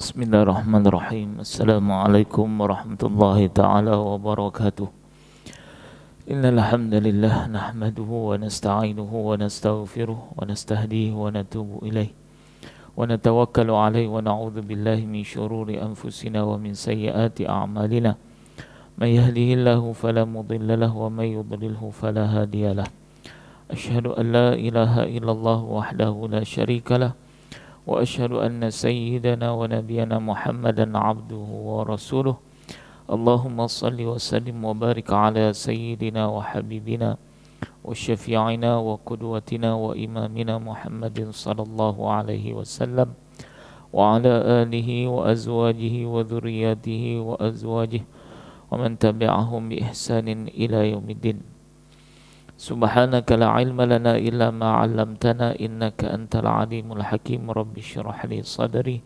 Bismillahirrahmanirrahim. Assalamualaikum warahmatullahi ta'ala wabarakatuh. Innal hamdalillah nahmaduhu wa nasta'inuhu wa nastaghfiruh wa nastahdihi wa natubu ilaih wa natawakkalu alaihi wa na'udzu billahi min syururi anfusina wa min sayyiati a'malina. May yahdihillahu fala mudilla lahu wa may yudlilhu fala hadiyalah. Asyhadu an la ilaha illallah wahdahu la syarika lah wa asyhadu anna sayyidana wa nabiyana Muhammadan abduhu wa rasuluh. Allahumma salli wa sallim wa barik ala sayyidina wa habibina wa syafi'ina wa qudwatina wa imamina Muhammadin sallallahu alaihi wasallam wa ala alihi wa azwajihi wa dhurriyyatihi wa azwajihi wa man tabi'ahum bi ihsanin ila yaumiddin. Subhanaka la ilma lana illa ma 'allamtana innaka antal alimul hakim. Rabbi shrah li sadri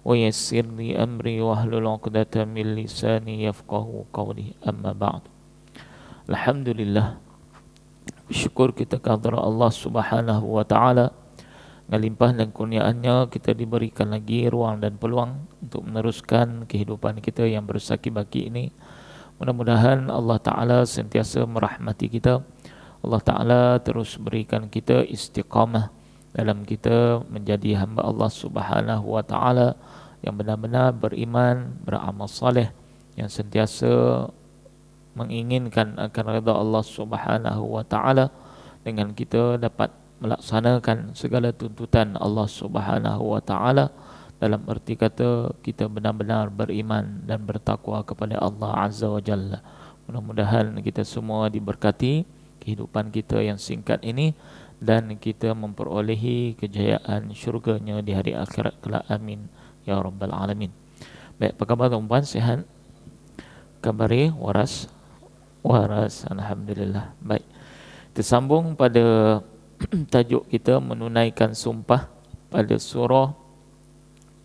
wa yassir li amri wahlul 'uqdatam min lisani yafqahu qawli. Amma ba'd. Alhamdulillah, syukur kita kepada Allah Subhanahu wa taala, ngalimpah dan kurniaannya kita diberikan lagi ruang dan peluang untuk meneruskan kehidupan kita yang bersaki-baki ini. Mudah-mudahan Allah taala sentiasa merahmati kita. Allah Ta'ala terus berikan kita istiqamah dalam kita menjadi hamba Allah Subhanahu Wa Ta'ala yang benar-benar beriman, beramal saleh, yang sentiasa menginginkan akan redha Allah Subhanahu Wa Ta'ala, dengan kita dapat melaksanakan segala tuntutan Allah Subhanahu Wa Ta'ala, dalam erti kata kita benar-benar beriman dan bertakwa kepada Allah Azza wa Jalla. Mudah-mudahan kita semua diberkati kehidupan kita yang singkat ini dan kita memperolehi kejayaan syurganya di hari akhirat kelak. Amin ya rabbal alamin. Baik, apa khabar tuan-tuan? Sihat? Kabari waras? Waras, alhamdulillah. Baik, kita sambung pada tajuk kita menunaikan sumpah pada surah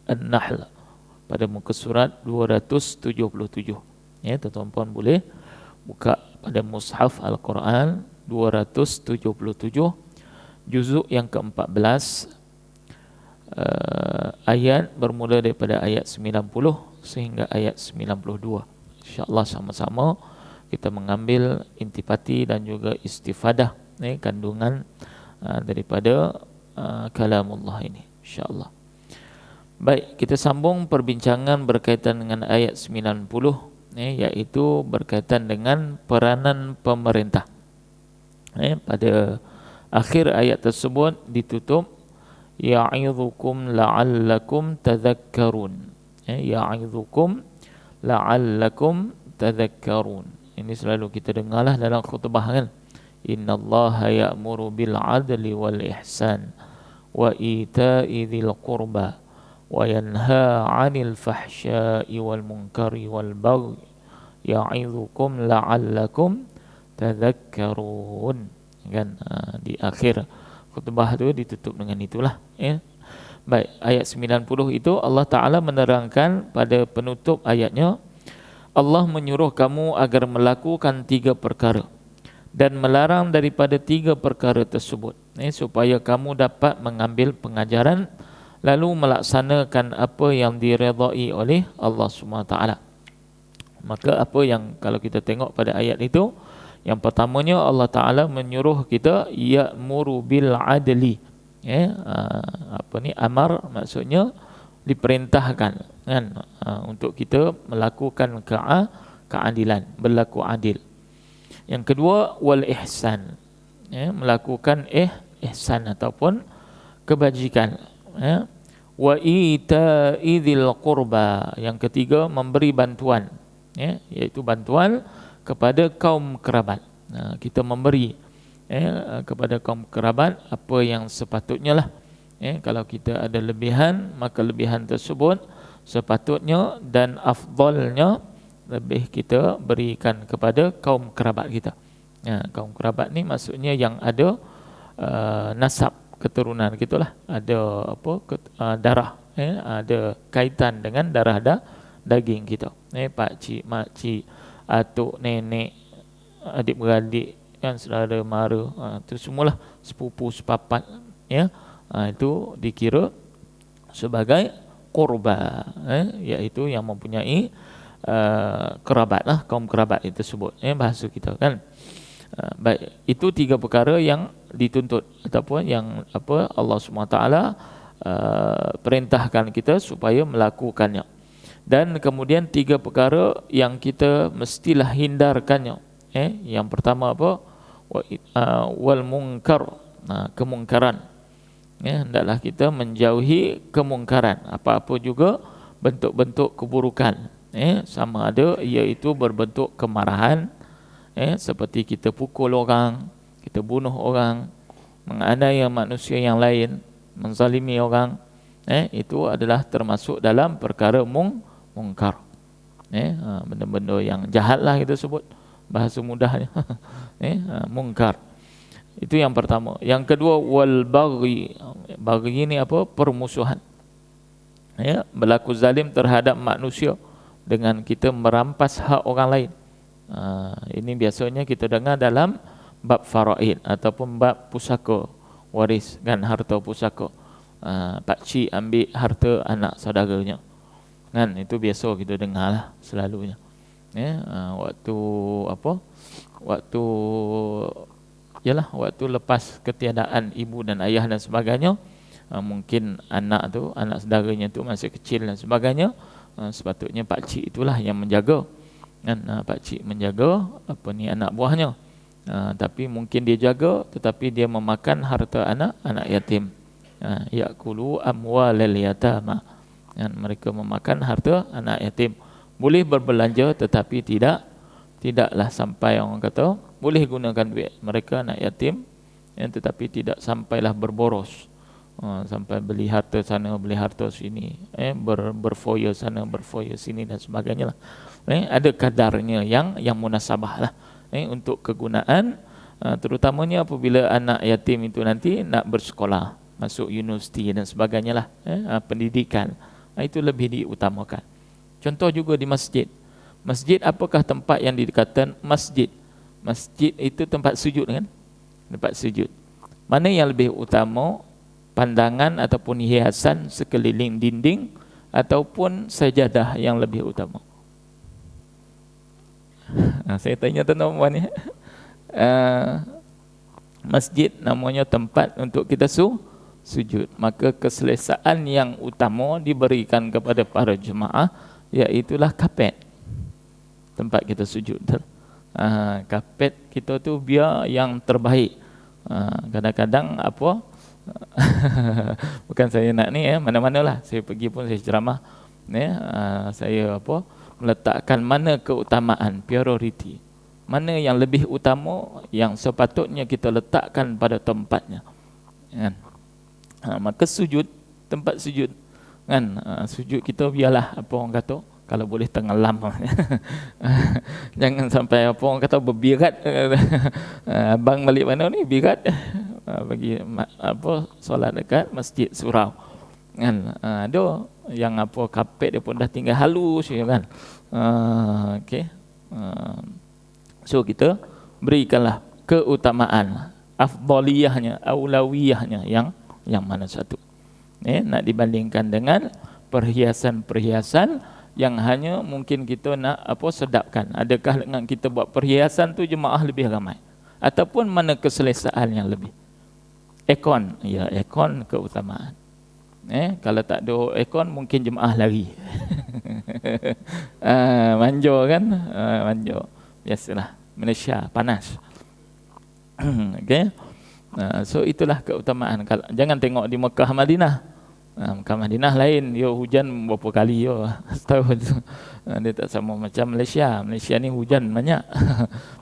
An-Nahl pada muka surat 277. Ya, tuan-tuan boleh buka pada mushaf Al-Quran 277, juzuk yang ke-14, ayat bermula daripada ayat 90 sehingga ayat 92. InsyaAllah sama-sama kita mengambil intipati dan juga istifadah kandungan daripada kalamullah ini, insyaAllah. Baik, kita sambung perbincangan berkaitan dengan ayat 90, iaitu berkaitan dengan peranan pemerintah. Pada akhir ayat tersebut ditutup ya'idzukum la'allakum tadhakkarun. Ya'idzukum la'allakum tadhakkarun. Ini selalu kita dengarlah dalam khutbah kan. Innallaha ya'muru bil 'adli wal ihsan wa ita'i dzil qurba wa yanha 'anil fahsya'i wal munkari wal baghi ya'idzukum la'allakum tadhakkarun. Kan di akhir khutbah itu ditutup dengan itulah, ya. Baik, ayat 90 itu Allah Taala menerangkan pada penutup ayatnya, Allah menyuruh kamu agar melakukan 3 perkara dan melarang daripada 3 perkara tersebut, supaya kamu dapat mengambil pengajaran lalu melaksanakan apa yang diredai oleh Allah SWT. Maka apa yang kalau kita tengok pada ayat itu, yang pertamanya Allah Ta'ala menyuruh kita ya'muru bil adli. Amar maksudnya diperintahkan kan, untuk kita melakukan keadilan, berlaku adil. Yang kedua wal ihsan, melakukan ihsan ataupun kebajikan. Wa ita'i dzil qurba, yang ketiga memberi bantuan, iaitu bantuan kepada kaum kerabat. Kita memberi kepada kaum kerabat apa yang sepatutnya lah. Kalau kita ada lebihan, maka lebihan tersebut sepatutnya dan afdalnya lebih kita berikan kepada kaum kerabat kita. Kaum kerabat ni maksudnya yang ada nasab, keturunan gitulah, ada darah, ada kaitan dengan darah daging kita, pak cik, mak cik, atuk, nenek, adik-beradik, kan, saudara mara, itu semualah sepupu sepapat, itu dikira sebagai qurba, iaitu yang mempunyai kerabat lah, kaum kerabat itu sebut, bahasa kita kan. Baik, itu 3 perkara yang dituntut ataupun yang Allah SWT perintahkan kita supaya melakukannya. Dan kemudian 3 perkara yang kita mestilah hindarkannya. Yang pertama apa? Wal munkar, kemungkaran. Hendaklah kita menjauhi kemungkaran, apa-apa juga bentuk-bentuk keburukan, sama ada iaitu berbentuk kemarahan, seperti kita pukul orang, kita bunuh orang, menganiaya manusia yang lain, menzalimi orang, itu adalah termasuk dalam perkara mungkar, benda-benda yang jahat lah kita sebut bahasa mudahnya. Mungkar itu yang pertama. Yang kedua, wal baghi. Baghi ini apa? Permusuhan, berlaku zalim terhadap manusia dengan kita merampas hak orang lain. Ini biasanya kita dengar dalam bab faraid ataupun bab pusaka waris, kan, harta pusaka. Pakcik ambil harta anak saudaranya, kan, itu biasa kita dengar lah selalunya. Waktu lepas ketiadaan ibu dan ayah dan sebagainya, mungkin anak saudaranya tu masih kecil dan sebagainya, sepatutnya pakcik itulah yang menjaga, kan, pakcik menjaga anak buahnya. Tapi mungkin dia jaga tetapi dia memakan harta anak yatim. Ya'kulu amwalal yatama, kan, mereka memakan harta anak yatim. Boleh berbelanja tetapi tidaklah sampai, orang kata, boleh gunakan duit mereka anak yatim, tetapi tidak sampailah berboros, sampai beli harta sana beli harta sini, berfoya sana berfoya sini dan sebagainya lah. Ada kadarnya yang munasabah lah, untuk kegunaan, terutamanya apabila anak yatim itu nanti nak bersekolah, masuk universiti dan sebagainya lah, pendidikan, itu lebih diutamakan. Contoh juga di masjid. Masjid, apakah tempat yang dikatakan masjid? Masjid itu tempat sujud, kan? Tempat sujud. Mana yang lebih utama? Pandangan ataupun hiasan sekeliling dinding ataupun sajadah yang lebih utama? Saya tanya tuan-tuan ni. Masjid namanya tempat untuk kita sujud. Maka keselesaan yang utama diberikan kepada para jemaah, iaitulah kapet tempat kita sujud. Kapet kita tu biar yang terbaik. Kadang-kadang bukan saya nak ni, mana-mana lah saya pergi pun saya ceramah, saya meletakkan mana keutamaan, priority, mana yang lebih utama yang sepatutnya kita letakkan pada tempatnya, kan? Maka sujud, tempat sujud, kan, sujud kita biarlah orang kata, kalau boleh tenggelam. Jangan sampai orang kata berbirat. Abang balik mana ni birat, bagi solat dekat Masjid Surau, kan. Ada yang kapet dia pun dah tinggal halus, kan. Okey. So kita berikanlah keutamaan, afdaliyahnya, aulawiyahnya yang mana satu, nak dibandingkan dengan perhiasan-perhiasan yang hanya mungkin kita nak sedapkan. Adakah dengan kita buat perhiasan tu jemaah lebih ramai, ataupun mana keselesaan yang lebih? Aircon, aircon keutamaan. Kalau tak ada aircon mungkin jemaah lari. Manja, kan, manja. Biasalah Malaysia panas. Okey. So itulah keutamaan. Jangan tengok di Mekah Madinah. Mekah Madinah lain, dia hujan berapa kali setahun. Dia tak sama macam Malaysia. Malaysia ni hujan banyak.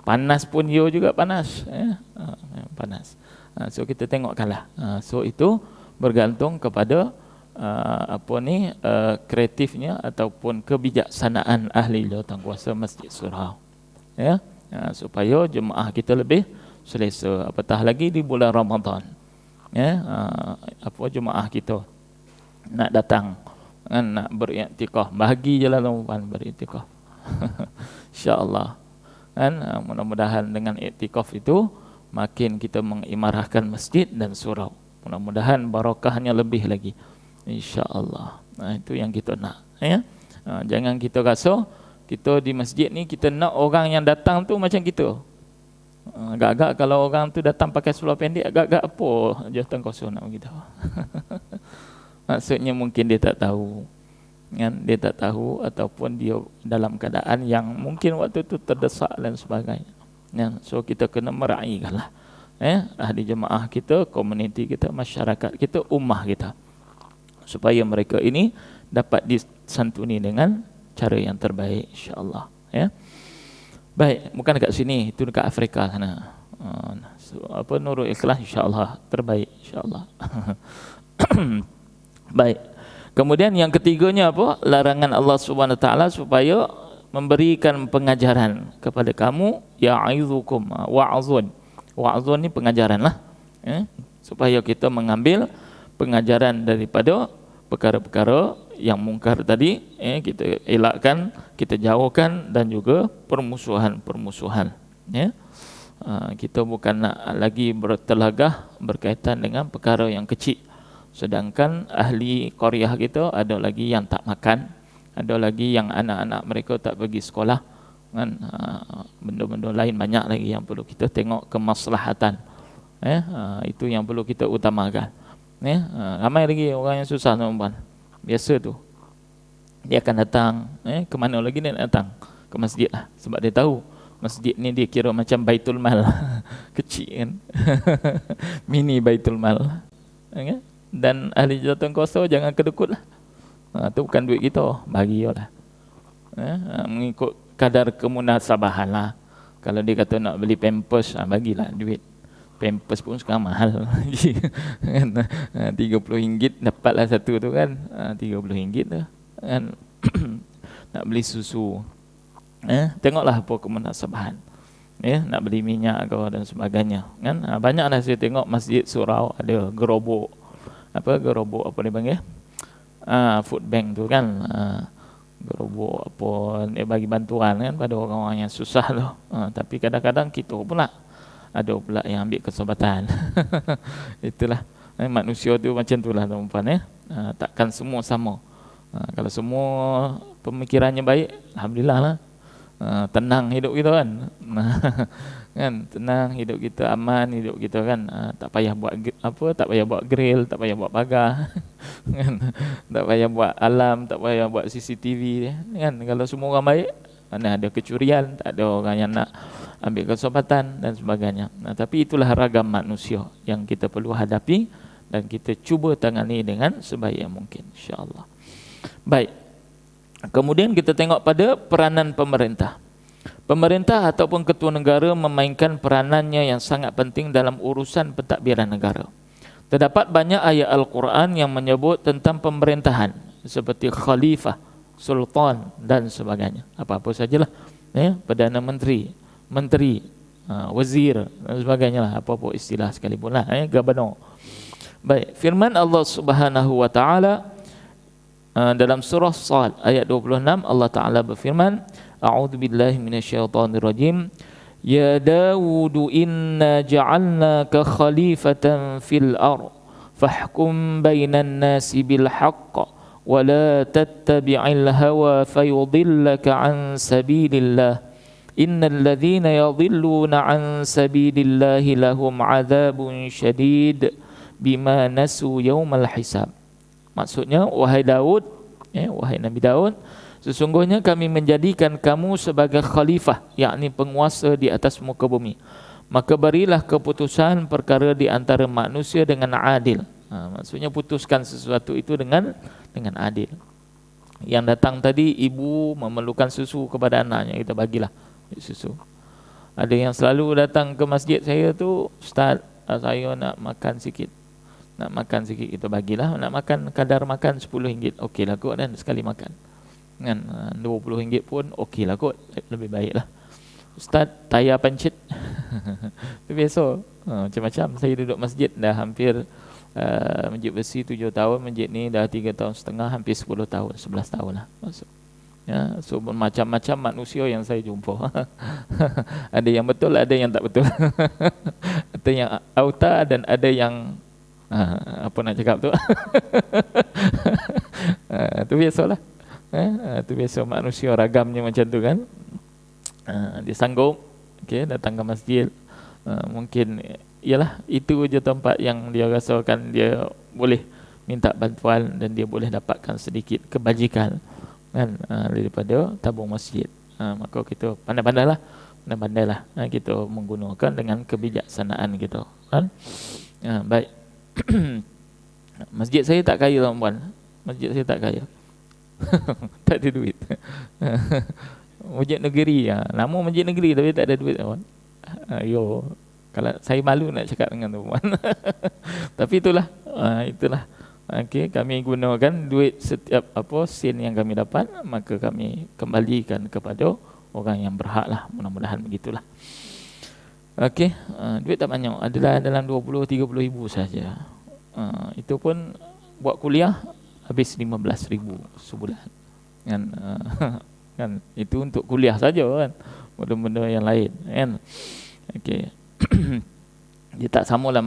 Panas pun dia juga panas, panas. So kita tengokkanlah. So itu bergantung kepada kreatifnya ataupun kebijaksanaan ahli jawatankuasa Masjid Surau, supaya jemaah kita lebih selesa. Apatah lagi di bulan Ramadan, jemaah kita nak datang, kan, nak beriktikaf, bahagi je lah tuan-tuan beriktikaf. InsyaAllah, kan, mudah-mudahan dengan iktikaf itu makin kita mengimarahkan masjid dan surau. Mudah-mudahan barakahnya lebih lagi, InsyaAllah. Itu yang kita nak, ya. Jangan kita rasa kita di masjid ni kita nak orang yang datang tu macam kita. Agak-agak kalau orang tu datang pakai seluar pendek, agak-agak apa jawatan kosong nak beritahu. Maksudnya mungkin dia tak tahu, kan? Dia tak tahu ataupun dia dalam keadaan yang mungkin waktu tu terdesak dan sebagainya. So kita kena meraihkanlah, ahli jemaah kita, komuniti kita, masyarakat kita, ummah kita, supaya mereka ini dapat disantuni dengan cara yang terbaik, insya-Allah, ya. Baik, bukan dekat sini, itu dekat Afrika sana. Nurul Ikhlas, insya-Allah terbaik, insya-Allah. Baik. Kemudian yang ketiganya apa? Larangan Allah Subhanahu Wa Taala supaya memberikan pengajaran kepada kamu, ya'izukum wa'azun. Wa'azun ni pengajaran lah, supaya kita mengambil pengajaran daripada perkara-perkara yang mungkar tadi, kita elakkan, kita jauhkan, dan juga permusuhan-permusuhan, ya. Kita bukan nak lagi bertelagah berkaitan dengan perkara yang kecil. Sedangkan ahli qaryah kita ada lagi yang tak makan, ada lagi yang anak-anak mereka tak pergi sekolah, kan. Benda-benda lain banyak lagi yang perlu kita tengok kemaslahatan, itu yang perlu kita utamakan, ya. Ramai lagi orang yang susah, tuan-tuan. Biasa tu dia akan datang, ke mana lagi dia nak datang? Ke masjid lah, sebab dia tahu masjid ni dia kira macam baitul mal. Kecil kan. Mini baitul mal, kan? Dan ahli jawatan kuasa jangan kedekut lah. Tu bukan duit kita, bagi lah, mengikut kadar kemunasabahan lah. Kalau dia kata nak beli pampers, bagilah duit. Pampers pun sekarang mahal. RM30 dapatlah satu tu kan. RM30 tu kan. Nak beli susu, tengoklah apa kemunasabahan, nak beli minyak ke dan sebagainya, kan. Banyaklah saya tengok masjid surau ada gerobok, gerobok apa dia panggil, food bank tu kan. Gerobok apa dia bagi bantuan kan pada orang-orang yang susah tu. Tapi kadang-kadang kita pula ada pula yang ambil kesempatan. Itulah, manusia tu macam itulah, tuan-tuan, takkan semua sama. Kalau semua pemikirannya baik, alhamdulillah lah. Tenang hidup kita kan. Kan, tenang hidup kita, aman hidup kita kan. Tak payah buat tak payah buat grill, tak payah buat pagar. Kan? Tak payah buat alarm, tak payah buat CCTV kan. Kalau semua orang baik, mana ada kecurian, tak ada orang yang nak ambil kesempatan dan sebagainya. Tapi itulah ragam manusia yang kita perlu hadapi dan kita cuba tangani dengan sebaik yang mungkin, insya-Allah. Baik. Kemudian kita tengok pada peranan pemerintah. Pemerintah ataupun ketua negara memainkan peranannya yang sangat penting dalam urusan pentadbiran negara. Terdapat banyak ayat Al-Quran yang menyebut tentang pemerintahan seperti khalifah, sultan dan sebagainya. Apa-apa sajalah, Perdana Menteri, menteri, wazir dan sebagainya lah, apa-apa istilah sekalipun lah, gubernur. Baik, firman Allah Subhanahu Wa Taala dalam surah Sad ayat 26, Allah Taala berfirman, a'udzubillahi minasyaitonirrajim, ya Dawud inna ja'alnaka khalifatan fil ardh fahkum bainan nasi bil haqq wa la tattabi'il hawa fayudillaka an sabilillah innal ladzina yadhilluna an sabilillahi lahum 'adzabun syadid bima nasu yaumal hisab. Maksudnya, wahai Daud, wahai Nabi Daud, sesungguhnya kami menjadikan kamu sebagai khalifah, yakni penguasa di atas muka bumi. Maka berilah keputusan perkara di antara manusia dengan adil. Maksudnya putuskan sesuatu itu dengan adil. Yang datang tadi, ibu memerlukan susu kepada anaknya, kita bagilah susu. Ada yang selalu datang ke masjid saya tu, Ustaz, saya nak makan sikit. Nak makan sikit, kita bagilah. Nak makan, kadar makan RM10, okeylah kot, dan sekali makan kan. RM20 pun okeylah kot, lebih baiklah. Ustaz, tayar pancit. Itu biasa. Macam-macam. Saya duduk masjid dah hampir Masjid Besi 7 tahun, masjid ni dah 3 tahun setengah, hampir 10 tahun, 11 tahun lah masuk. So macam-macam manusia yang saya jumpa. Ada yang betul, ada yang tak betul. Ada yang auta dan ada yang apa nak cakap tu? Itu biasalah. Itu biasa manusia ragamnya macam tu kan. Dia sanggup datang ke masjid. Mungkin ialah itu je tempat yang dia rasakan dia boleh minta bantuan dan dia boleh dapatkan sedikit kebajikan kan, daripada tabung masjid. Maka kita pandai-pandailah kita menggunakan dengan kebijaksanaan kita kan. Baik. Masjid saya tak kaya tuan-puan. Masjid saya tak kaya. Tak ada duit. Masjid negeri, nama masjid negeri tapi tak ada duit tuan. Kalau saya malu nak cakap dengan tuan-puan. Tapi itulah, kami gunakan duit setiap sen yang kami dapat, maka kami kembalikan kepada orang yang berhak lah. Mudah-mudahan begitulah. Duit tak banyak, adalah dalam 20-30 ribu saja. Itu pun buat kuliah habis 15 ribu sebulan kan. Kan itu untuk kuliah saja kan, benda-benda yang lain kan. Dia tak samalah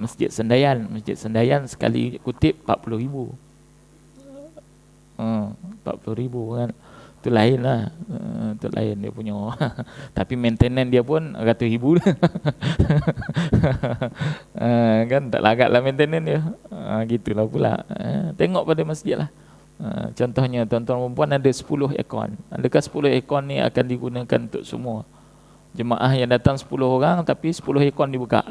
Masjid Sendayan. Masjid Sendayan sekali kutip 40 ribu. 40 ribu kan. Itu lain lah. Itu lain dia punya. Tapi maintenance dia pun ratus ribu kan tak larat lah maintenance dia. Gitulah pula. Tengok pada masjid lah. Contohnya tuan-tuan perempuan ada 10 aircon. Adakah 10 aircon ni akan digunakan untuk semua jemaah yang datang 10 orang tapi 10 aircon dibuka?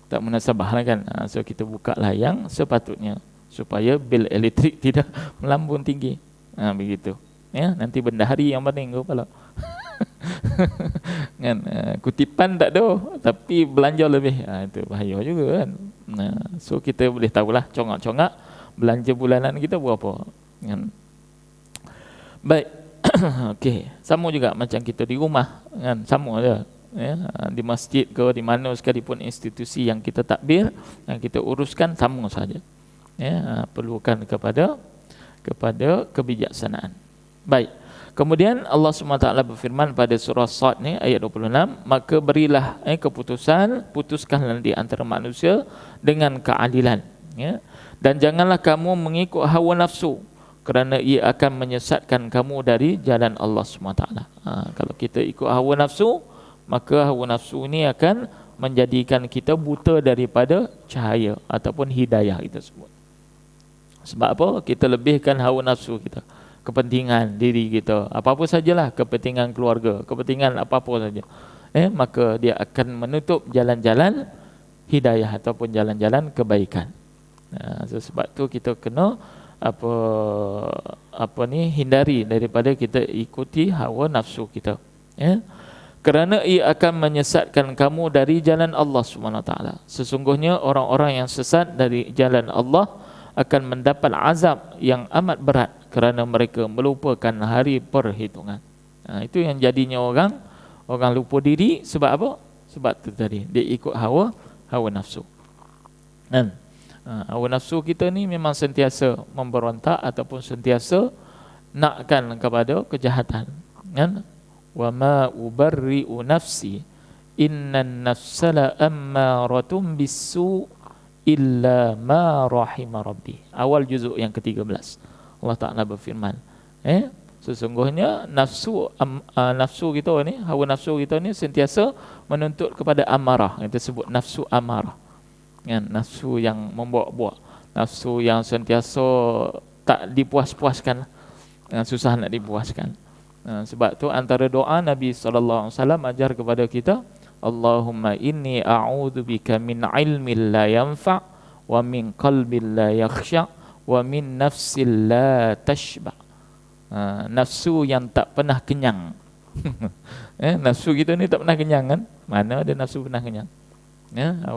Tak munasabah lah kan. So kita buka lah yang sepatutnya supaya bil elektrik tidak melambung tinggi. Begitu. Nanti bendahari yang paling kepala. Kan kutipan tak ada tapi belanja lebih. Itu bahaya juga kan. So kita boleh tahulah congak-congak belanja bulanan kita berapa kan. Baik. Sama juga macam kita di rumah kan, sama je di masjid ke di mana sekalipun institusi yang kita takbir, yang kita uruskan sama saja. Perlukan kepada kebijaksanaan. Baik. Kemudian Allah SWT berfirman pada surah Sad ni ayat 26, maka berilah keputusan, putuskanlah di antara manusia dengan keadilan, dan janganlah kamu mengikut hawa nafsu, kerana ia akan menyesatkan kamu dari jalan Allah SWT. Kalau kita ikut hawa nafsu, maka hawa nafsu ini akan menjadikan kita buta daripada cahaya ataupun hidayah kita sebut. Sebab apa? Kita lebihkan hawa nafsu kita, kepentingan diri kita, apa-apa sajalah, kepentingan keluarga, kepentingan apa-apa saja. Maka dia akan menutup jalan-jalan hidayah ataupun jalan-jalan kebaikan. Sebab tu kita kena hindari daripada kita ikuti hawa nafsu kita. Kerana ia akan menyesatkan kamu dari jalan Allah SWT. Sesungguhnya orang-orang yang sesat dari jalan Allah akan mendapat azab yang amat berat kerana mereka melupakan hari perhitungan. Itu yang jadinya orang lupa diri. Sebab apa? Sebab tu tadi, dia ikut hawa nafsu. Hawa nafsu kita ni memang sentiasa memberontak ataupun sentiasa nakkan kepada kejahatan kan. Wa ma ubarri'u nafsi innan nafsala ammaratun bisu illa ma rahima rabbi. Awal juzuk yang ke-13 Allah Ta'ala berfirman, sesungguhnya nafsu kita ni, hawa nafsu kita ni sentiasa menuntut kepada amarah. Kita sebut nafsu amarah kan, nafsu yang membuat-buat, nafsu yang sentiasa tak dipuas-puaskan, susah nak dipuaskan. Sebab tu antara doa Nabi SAW ajar kepada kita, Allahumma inni a'udzubika min ilmin la yanfa' wa min qalbin la yakhsha' wa min nafsin la tashba'. Nafsu yang tak pernah kenyang. Nafsu kita ni tak pernah kenyang kan? Mana ada nafsu pernah kenyang?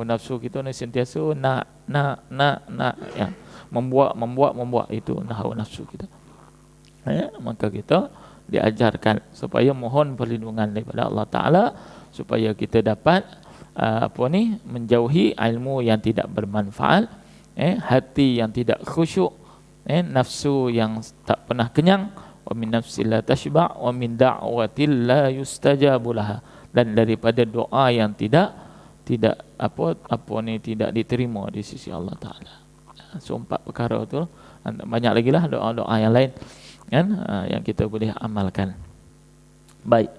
Nafsu kita ni sentiasa nak membuat itu hawa nafsu kita. Maka kita diajarkan supaya mohon perlindungan daripada Allah Ta'ala supaya kita dapat menjauhi ilmu yang tidak bermanfaat, hati yang tidak khusyuk, nafsu yang tak pernah kenyang, wa min nafsin la tashba' wa min da'watin la yustajabu laha, dan daripada doa yang tidak diterima di sisi Allah Ta'ala. So 4 perkara tu Banyak lagi lah doa-doa yang lain kan, yang kita boleh amalkan. Baik.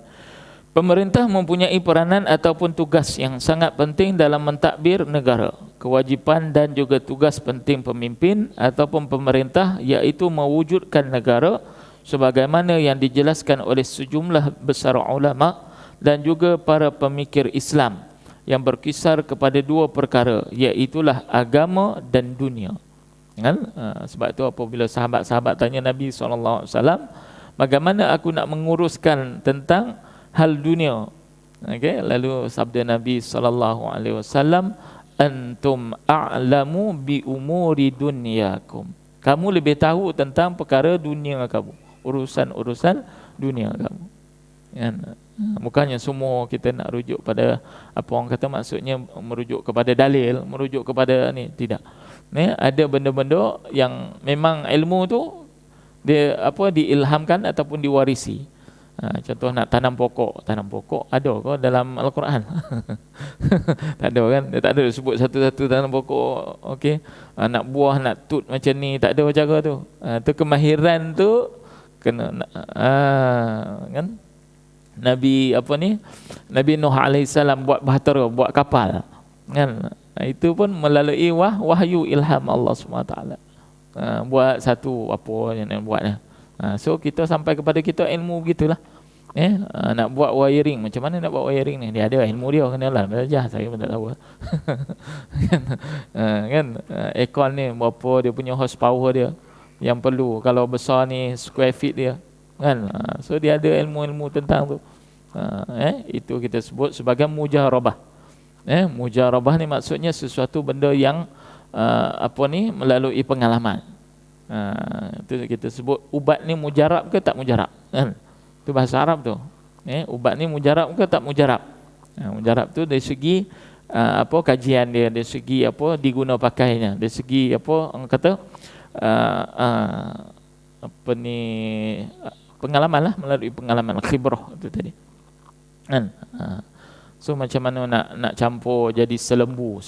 Pemerintah mempunyai peranan ataupun tugas yang sangat penting dalam mentadbir negara. Kewajipan dan juga tugas penting pemimpin ataupun pemerintah iaitu mewujudkan negara sebagaimana yang dijelaskan oleh sejumlah besar ulama dan juga para pemikir Islam yang berkisar kepada dua perkara, iaitulah agama dan dunia. Kan? Sebab itu apabila sahabat-sahabat tanya Nabi SAW, bagaimana aku nak menguruskan tentang hal dunia? Okay? Lalu sabda Nabi SAW, antum a'lamu bi umuri dunyakum. Kamu lebih tahu tentang perkara dunia kamu, urusan-urusan dunia kamu. Kan? Bukannya semua kita nak rujuk pada apa orang kata, maksudnya merujuk kepada dalil, merujuk kepada ni, tidak. Ni ada benda-benda yang memang ilmu tu dia diilhamkan ataupun diwarisi. Contoh nak tanam pokok ada ke dalam Al-Quran? Tak ada kan? Dia tak ada sebut satu-satu tanam pokok. Okey. Nak buah, nak tut macam ni, tak ada cara tu. Tu kemahiran tu kena kan? Nabi Nabi Nuh alaihissalam buat bahtera, buat kapal kan, itu pun melalui wahyu ilham Allah SWT. Buat satu apa yang nak buat lah. So kita sampai kepada kita ilmu begitulah. Nak buat wiring, macam mana nak buat wiring ni, dia ada ilmu dia, kenalah belajar, saya pun tak tahu. Kan aircon ni berapa dia punya horsepower dia yang perlu, kalau besar ni square feet dia kan. So dia ada ilmu-ilmu tentang tu. Itu kita sebut sebagai mujarabah. Mujarabah ni maksudnya sesuatu benda yang melalui pengalaman. Itu kita sebut ubat ni mujarab ke tak mujarab kan? Itu bahasa Arab tu. Ubat ni mujarab ke tak mujarab? Mujarab tu dari segi kajian dia, dari segi diguna pakainya, dari segi orang kata pengalaman lah, melalui pengalaman, khibrah itu tadi kan. So macam mana nak campur jadi selembu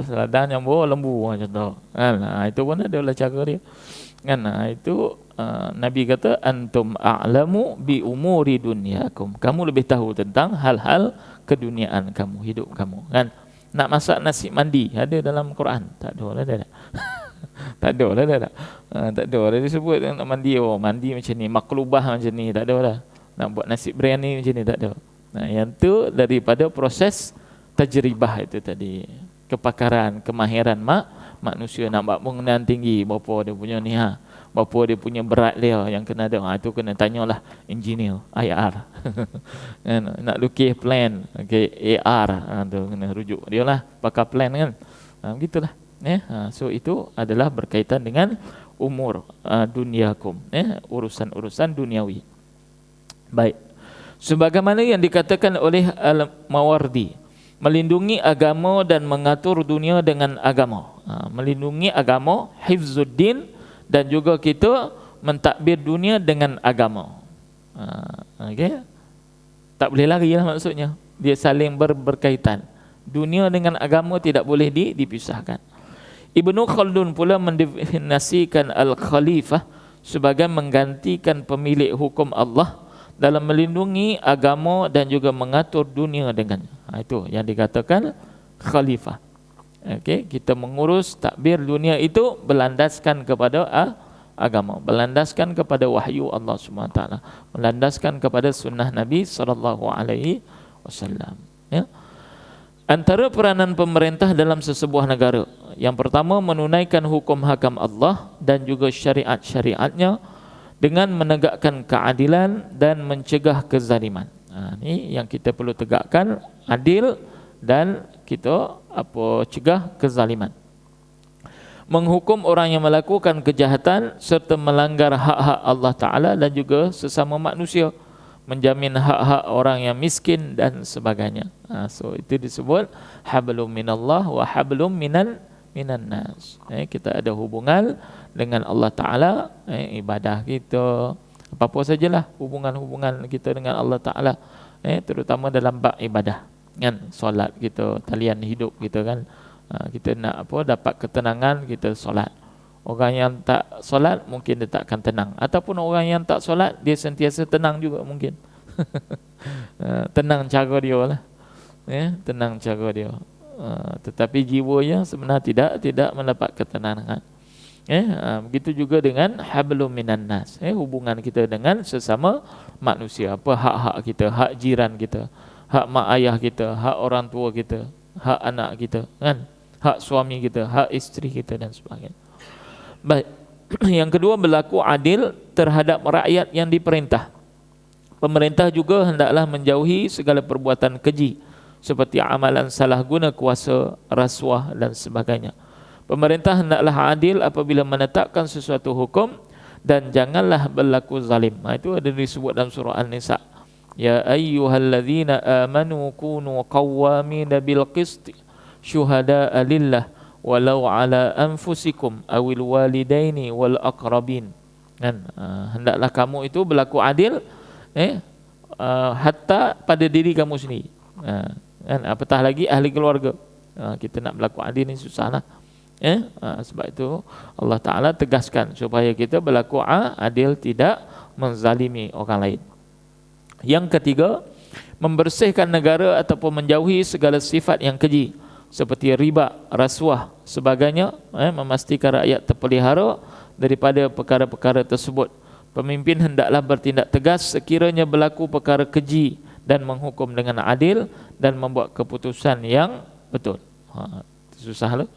seladan yang bawa lembu macam tu kan. Itu pun adalah cara dia kan. Itu Nabi kata antum a'lamu bi umuri dunyakum, kamu lebih tahu tentang hal-hal keduniaan kamu, hidup kamu kan. Nak masak nasi mandi ada dalam Quran? Tak ada lah. Tak ada lah. Tak ada lah disebut nak mandi, mandi macam ni, maklubah macam ni, tak ada lah. Nak buat nasi biryani macam ni, tak ada. Yang tu daripada proses tajribah itu tadi, kepakaran, kemahiran manusia. Nak buat bangunan tinggi, berapa dia punya ni, berapa dia punya berat dia yang kena ada. Itu kena tanyalah engineer, IR. Nak lukis plan, AR, tu kena rujuk dia lah, pakar plan kan. Begitulah. So itu adalah berkaitan dengan umur dunyakum, urusan-urusan duniawi. Baik. Sebagaimana yang dikatakan oleh Al-Mawardi, melindungi agama dan mengatur dunia dengan agama. Melindungi agama, hifzuddin, dan juga kita mentadbir dunia dengan agama. Okay? Tak boleh lari lah maksudnya. Dia saling berkaitan. Dunia dengan agama tidak boleh dipisahkan. Ibnu Khaldun pula mendefinisikan al-khalifah sebagai menggantikan pemilik hukum Allah dalam melindungi agama dan juga mengatur dunia dengannya. Itu yang dikatakan khalifah. Okey, kita mengurus takbir dunia itu berlandaskan kepada agama, berlandaskan kepada wahyu Allah SWT, berlandaskan kepada sunnah Nabi SAW. Ya. Antara peranan pemerintah dalam sesebuah negara, yang pertama menunaikan hukum hakam Allah dan juga syariat-syariatnya dengan menegakkan keadilan dan mencegah kezaliman. Ini yang kita perlu tegakkan, adil, dan kita cegah kezaliman. Menghukum orang yang melakukan kejahatan serta melanggar hak-hak Allah Ta'ala dan juga sesama manusia, menjamin hak-hak orang yang miskin dan sebagainya. So itu disebut hablum minallah wa hablum minan nas. Kita ada hubungan dengan Allah Ta'ala, ibadah kita, apa-apa sajalah hubungan kita dengan Allah Ta'ala, terutama dalam bab ibadah kan, solat kita, talian hidup kita kan, Kita nak apa, dapat ketenangan, kita solat. Orang yang tak solat mungkin dia tak akan tenang, ataupun orang yang tak solat dia sentiasa tenang juga mungkin. Tenang cara dia lah, tenang cara dia. Tetapi jiwanya sebenarnya tidak mendapat ketenangan. Begitu juga dengan hablum minan nas, hubungan kita dengan sesama manusia. Apa hak-hak kita, hak jiran kita, hak mak ayah kita, hak orang tua kita, hak anak kita, kan? Hak suami kita, hak isteri kita dan sebagainya. Baik. Yang kedua, berlaku adil terhadap rakyat yang diperintah. Pemerintah juga hendaklah menjauhi segala perbuatan keji seperti amalan salah guna kuasa, rasuah dan sebagainya. Pemerintah hendaklah adil apabila menetapkan sesuatu hukum dan janganlah berlaku zalim. Itu ada disebut dalam surah An-Nisa. Ya ayyuhalladzina amanu kunu qawwamina bil qisti syuhada'a lillah walau ala anfusikum awil walidaini wal aqrabin. Kan, hendaklah kamu itu berlaku adil, hatta pada diri kamu sendiri. Kan, apatah lagi ahli keluarga. Kita nak berlaku adil ni susahlah. Sebab itu Allah Ta'ala tegaskan supaya kita berlaku adil, tidak menzalimi orang lain. Yang ketiga, membersihkan negara ataupun menjauhi segala sifat yang keji seperti riba, rasuah, sebagainya, memastikan rakyat terpelihara daripada perkara-perkara tersebut. Pemimpin hendaklah bertindak tegas sekiranya berlaku perkara keji dan menghukum dengan adil dan membuat keputusan yang betul. Susah lah,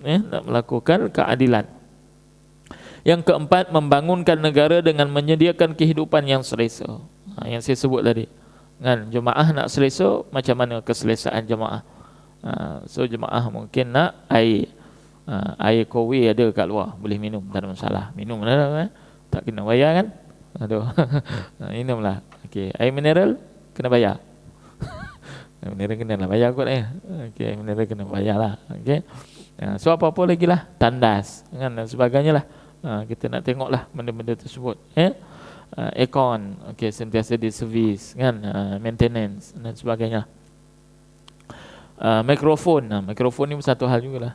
nak melakukan keadilan. Yang keempat, membangunkan negara dengan menyediakan kehidupan yang selesa. Yang saya sebut tadi, kan, jemaah nak selesa, macam mana keselesaan jemaah? So jemaah mungkin nak air, air kowe ada kat luar, boleh minum, tak ada masalah. Minum lah, tak kena bayar kan? Aduh. Minumlah. Okey, air mineral kena bayar. Mineral kena lah bayar kot . Okey, mineral kena bayar lah. Okey. So apa-apa lagi lah, tandas kan, dan sebagainya lah. Kita nak tengok lah benda-benda tersebut. Aircon, okey, sentiasa di servis kan, maintenance dan sebagainya. Mikrofon, mikrofon ni satu hal jugalah.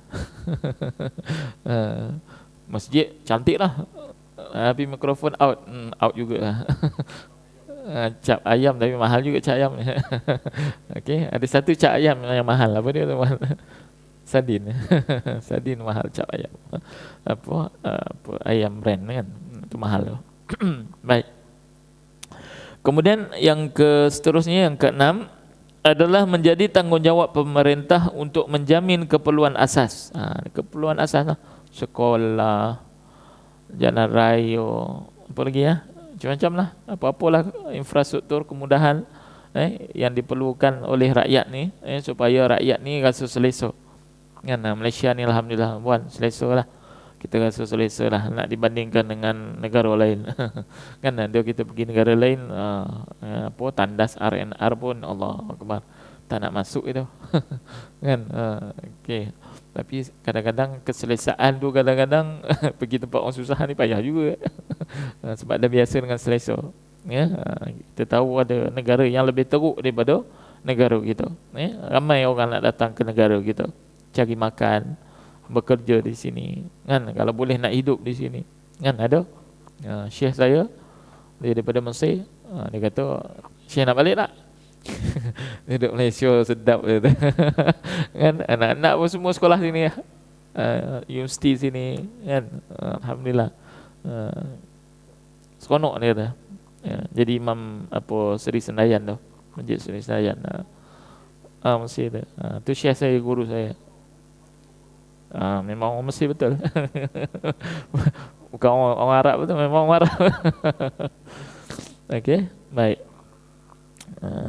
Masjid cantik lah, tapi mikrofon out jugalah. Cap ayam tapi mahal juga cap ayam. Okey, ada satu cap ayam yang mahal, apa dia tu mahal? Sardin. Sardin mahal, cap ayam. Apa ayam brand kan, itu mahal tu. Baik. Kemudian yang seterusnya, yang keenam adalah menjadi tanggungjawab pemerintah untuk menjamin keperluan asas. Keperluan asas lah. Sekolah, jalan raya, apa lagi ya? Macam-macam lah. Apa-apalah infrastruktur kemudahan yang diperlukan oleh rakyat ni, supaya rakyat ni rasa selesa. Kan, Malaysia ni alhamdulillah buat selesa lah. Kita rasa selesa lah nak dibandingkan dengan negara lain. Kan dia kita pergi negara lain, apa tandas RNR pun Allah Akbar, tak nak masuk itu. Kan, okey. Tapi kadang-kadang keselesaan tu kadang-kadang pergi tempat orang susah ni payah juga. Sebab dah biasa dengan selesa. Kita tahu ada negara yang lebih teruk daripada negara kita. Ramai orang nak datang ke negara kita cari makan, bekerja di sini, kan, kalau boleh nak hidup di sini, kan. Ada syekh saya, dia daripada Mesir, dia kata, syekh nak balik tak? Hidup Malaysia sedap dia. Kan, anak-anak pun semua sekolah sini, universiti sini, kan. Alhamdulillah, seronok dia dah. Jadi imam Seri Senayan tu, Masjid Seri Senayan, Mesir tu. Tu syekh saya, guru saya. Memang orang Mesir betul. Bukan orang Arab betul, memang orang Arab. Okey, baik.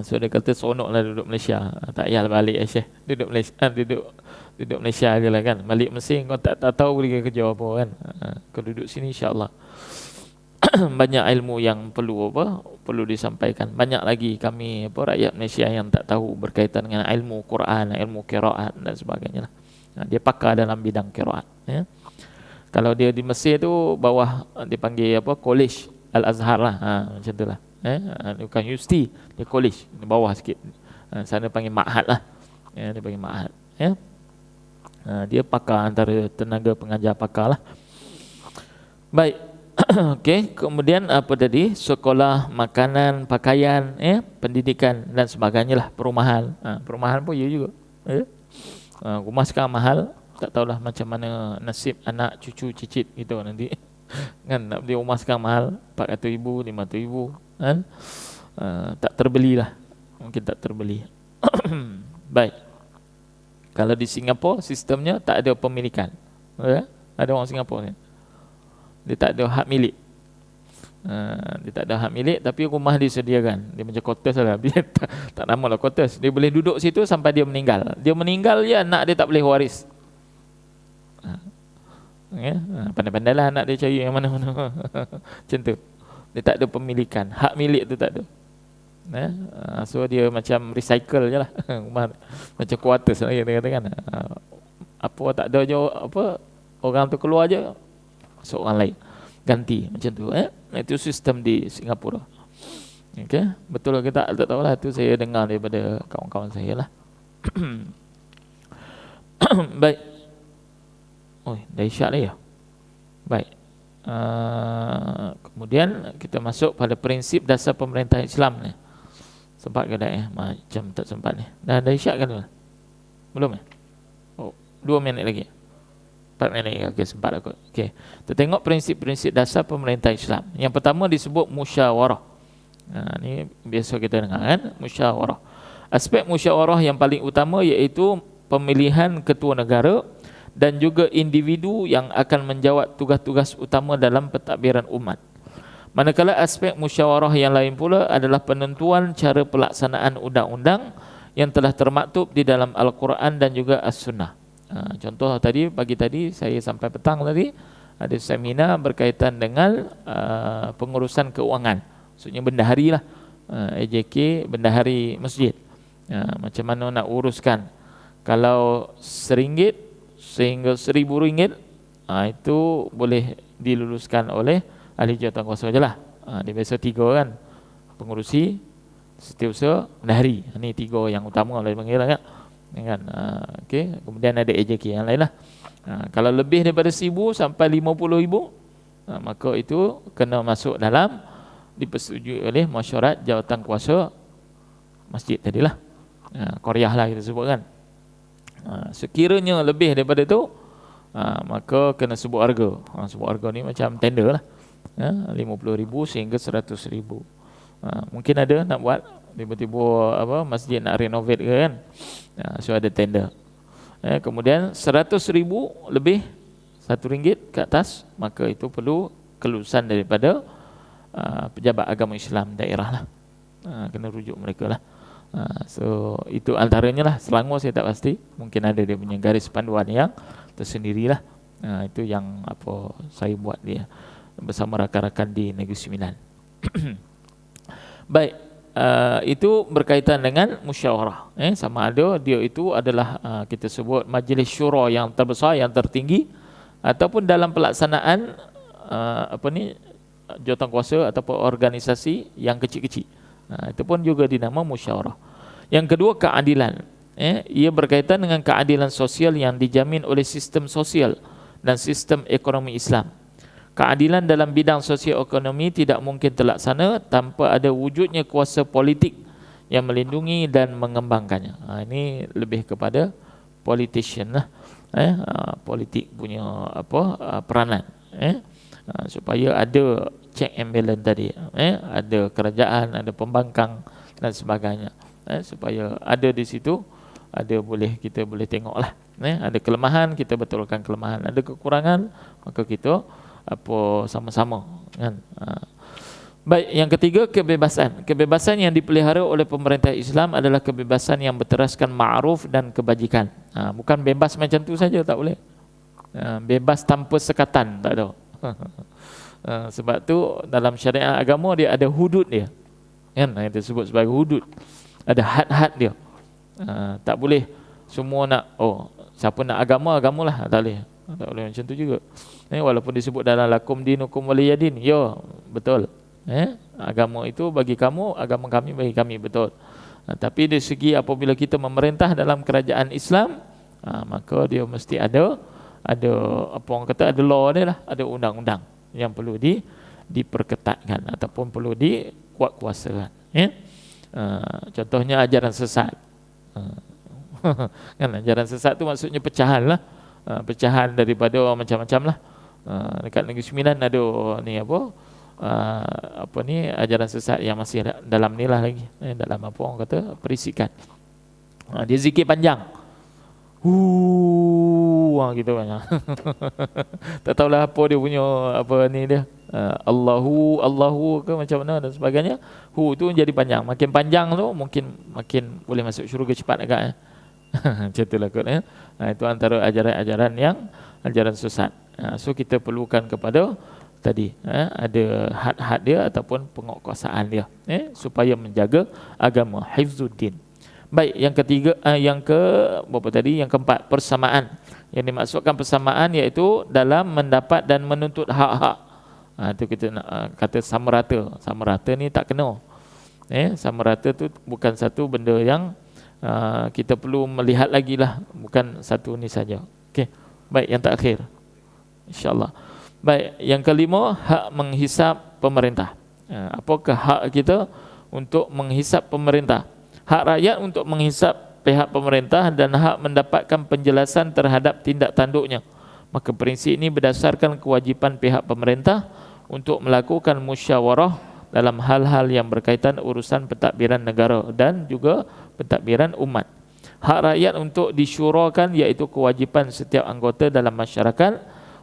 So dia kata seronoklah duduk Malaysia. Tak payah balik Syekh. Duduk Malaysia, duduk Malaysia ajalah kan. Balik Mesir kau tak tahu pergi kerja apa kan. Kau duduk sini insya-Allah. Banyak ilmu yang perlu disampaikan. Banyak lagi kami rakyat Malaysia yang tak tahu berkaitan dengan ilmu Quran, ilmu qiraat dan sebagainya lah. Dia pakar dalam bidang qiraat, ya. Kalau dia di Mesir tu bawah dipanggil College Al-Azhar lah, macam tu lah. Bukan universiti, dia college, di bawah sikit. Sana panggil ma'had lah, dia panggil ma'had, ya. Dia pakar, antara tenaga pengajar pakar lah. Baik. Okey, kemudian apa tadi? Sekolah, makanan, pakaian, pendidikan dan sebagainya lah, perumahan. Perumahan pun ya juga. Rumah sekarang mahal, tak tahulah macam mana nasib anak cucu cicit gitu nanti. Kan nak beli rumah sekarang mahal, 400,000, 500,000 kan. Tak terbelilah. Mungkin tak terbeli. Baik. Kalau di Singapura sistemnya tak ada pemilikan. Ada orang Singapura ni. Dia tak ada hak milik. Dia tak ada hak milik, tapi rumah disediakan. Dia macam quarters lah. Dia tak namalah quarters. Dia boleh duduk situ sampai dia meninggal. Dia meninggal je, anak dia tak boleh waris. Pandai-pandai lah anak dia cari yang mana-mana. Macam tu. Dia tak ada pemilikan. Hak milik tu tak ada. So dia macam recycle je lah. Rumah macam quarters lah kita katakan. Apa tak ada je, apa orang tu keluar je, seorang lain ganti macam tu. Itu sistem di Singapura. Okey, betul ke tak tahu lah, tu saya dengar daripada kawan-kawan saya lah. Baik. Dah isyak lah ya. Baik. Kemudian kita masuk pada prinsip dasar pemerintah Islam ni. Sempat ke tak macam tak sempat ni. Dah isyak kan? Belum 2 minit lagi. 4 minit. Okey, sempat aku. Okey. Kita tengok prinsip-prinsip dasar pemerintah Islam. Yang pertama disebut musyawarah. Ni biasa kita dengar kan, musyawarah. Aspek musyawarah yang paling utama iaitu pemilihan ketua negara dan juga individu yang akan menjawab tugas-tugas utama dalam pentadbiran umat. Manakala aspek musyawarah yang lain pula adalah penentuan cara pelaksanaan undang-undang yang telah termaktub di dalam Al-Quran dan juga As-Sunnah. Contoh tadi, pagi tadi saya sampai petang tadi ada seminar berkaitan dengan pengurusan keuangan. Maksudnya bendahari lah, AJK, bendahari masjid. Macam mana nak uruskan. Kalau RM1 sehingga RM1,000, itu boleh diluluskan oleh ahli jawatankuasa je lah. Dia biasa 3 kan, pengurusi, setiausaha, bendahari. Ini 3 yang utama lah dipanggil lah kan. Okay. Kemudian ada AJK yang lain lah. Kalau lebih daripada 1,000 sampai 50,000, maka itu kena masuk dalam dipersetujui oleh mesyuarat jawatankuasa masjid tadilah. Qaryah lah kita sebut kan. Sekiranya lebih daripada tu, maka kena sebut harga. Sebut harga ni macam tender lah. 50,000 sehingga 100,000. Mungkin ada nak buat tiba-tiba masjid nak renovate ke kan. So ada tender. Kemudian 100,000 lebih RM1 ke atas, maka itu perlu kelulusan daripada pejabat agama Islam daerah lah. Kena rujuk mereka lah. So itu antaranya lah. Selangor saya tak pasti, mungkin ada dia punya garis panduan yang tersendiri lah. Itu yang apa saya buat dia bersama rakan-rakan di Negeri Sembilan. Baik, itu berkaitan dengan musyawarah. Sama ada dia itu adalah kita sebut majlis syura yang terbesar, yang tertinggi, ataupun dalam pelaksanaan jawatankuasa ataupun organisasi yang kecil-kecil. Itu pun juga dinama musyawarah. Yang kedua, keadilan. Ia berkaitan dengan keadilan sosial yang dijamin oleh sistem sosial dan sistem ekonomi Islam. Keadilan dalam bidang sosio-ekonomi tidak mungkin terlaksana tanpa ada wujudnya kuasa politik yang melindungi dan mengembangkannya. Ini lebih kepada politician lah. Politik punya peranan. Supaya ada check and balance tadi. Ada kerajaan, ada pembangkang dan sebagainya. Supaya ada di situ, kita boleh tengok lah. Ada kelemahan, kita betulkan kelemahan. Ada kekurangan, maka kita sama-sama kan. Baik, yang ketiga, kebebasan. Kebebasan yang dipelihara oleh pemerintah Islam adalah kebebasan yang berteraskan ma'ruf dan kebajikan. Bukan bebas macam tu saja, tak boleh. Bebas tanpa sekatan, tak ada. Sebab tu dalam syariat agama dia ada hudud dia. Kan, kita sebut sebagai hudud. Ada had-had dia. Tak boleh semua nak siapa nak agamalah, tak boleh. Tak boleh macam tu juga. Walaupun disebut dalam lakum dinukum waliyadin, ya betul. Agama itu bagi kamu, agama kami bagi kami, betul. Tapi dari segi apabila kita memerintah dalam kerajaan Islam, maka dia mesti ada apa orang kata, ada law dia lah, ada undang-undang yang perlu diperketatkan ataupun perlu dikuat-kuasakan. Contohnya ajaran sesat. Kan ajaran sesat tu maksudnya pecahan lah. Pecahan daripada macam-macam lah. Dekat Negeri Sembilan ada ni apa ajaran sesat yang masih dalam ni lah lagi, dalam apa orang kata, perisikan. Dia zikir panjang, gitu banyak. Tak tahulah apa dia punya apa ni dia, Allahu ke macam mana dan sebagainya. Tu jadi panjang, makin panjang tu makin boleh masuk syurga cepat agak. Macam itulah kot. Itu antara ajaran-ajaran yang ajaran sesat. So kita perlukan kepada tadi ada had-had dia ataupun penguatkuasaan dia, supaya menjaga agama, hifzuddin. Baik, yang ketiga, berapa tadi? Yang keempat, persamaan. Yang dimaksudkan persamaan iaitu dalam mendapat dan menuntut hak-hak. Itu kita nak kata sama rata. Sama rata ni tak kena. Sama rata tu bukan satu benda yang kita perlu melihat lagi lah, bukan satu ni saja. Okey. Baik, yang terakhir, InsyaAllah. Baik, yang kelima, hak menghisap pemerintah. Apakah hak kita untuk menghisap pemerintah? Hak rakyat untuk menghisap pihak pemerintah dan hak mendapatkan penjelasan terhadap tindak tanduknya. Maka prinsip ini berdasarkan kewajipan pihak pemerintah untuk melakukan musyawarah dalam hal-hal yang berkaitan urusan pentadbiran negara dan juga pentadbiran umat. Hak rakyat untuk disyurakan iaitu kewajipan setiap anggota dalam masyarakat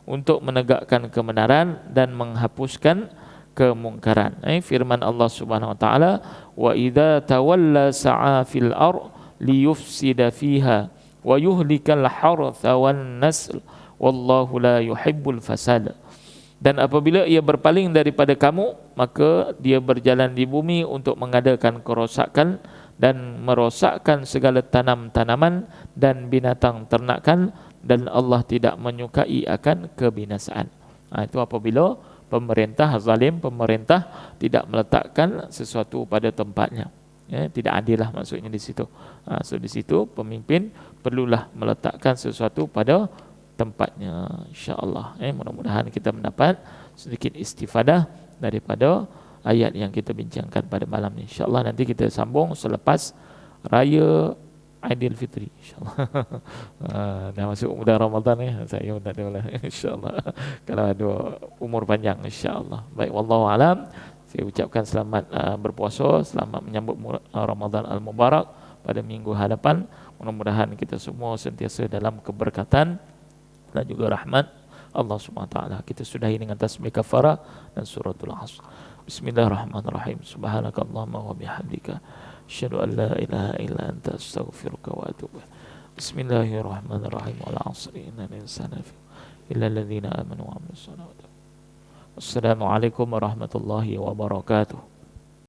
untuk menegakkan kebenaran dan menghapuskan kemungkaran. Firman Allah Subhanahu wa taala, wa idza tawalla sa'a fil ard liyufsida fiha wa yuhlikal hartha wan nasl wallahu la yuhibbul fasad. Dan apabila ia berpaling daripada kamu, maka dia berjalan di bumi untuk mengadakan kerosakan dan merosakkan segala tanam-tanaman dan binatang ternakan, dan Allah tidak menyukai akan kebinasaan. Itu apabila pemerintah zalim, pemerintah tidak meletakkan sesuatu pada tempatnya. Tidak adil lah maksudnya di situ. So di situ pemimpin perlulah meletakkan sesuatu pada tempatnya, insya-Allah. Mudah-mudahan kita mendapat sedikit istifadah daripada ayat yang kita bincangkan pada malam ini. Insya-Allah nanti kita sambung selepas raya Aidilfitri, insya-Allah. Dah masuk bulan Ramadan ni, saya pun tak tahu lah, insya-Allah. Kalau ada umur panjang, insya-Allah. Baik, wallahu alam. Saya ucapkan selamat berpuasa, selamat menyambut Ramadan al-Mubarak pada minggu hadapan. Mudah-mudahan kita semua sentiasa dalam keberkatan dan juga rahmat Allah Subhanahu wa taala. Kita sudahi dengan tasbih kafarah dan suratul Asr. Bismillahirrahmanirrahim. Subhanakallahumma wa bihamdika asyhadu an la ilaha illa anta astaghfiruka wa atubu ilaik. Bismillahirrahmanirrahim. Wal 'asri innal insana lafi illa alladhina amanu wa 'amilus salihati. Wassalamu alaikum warahmatullahi wabarakatuh.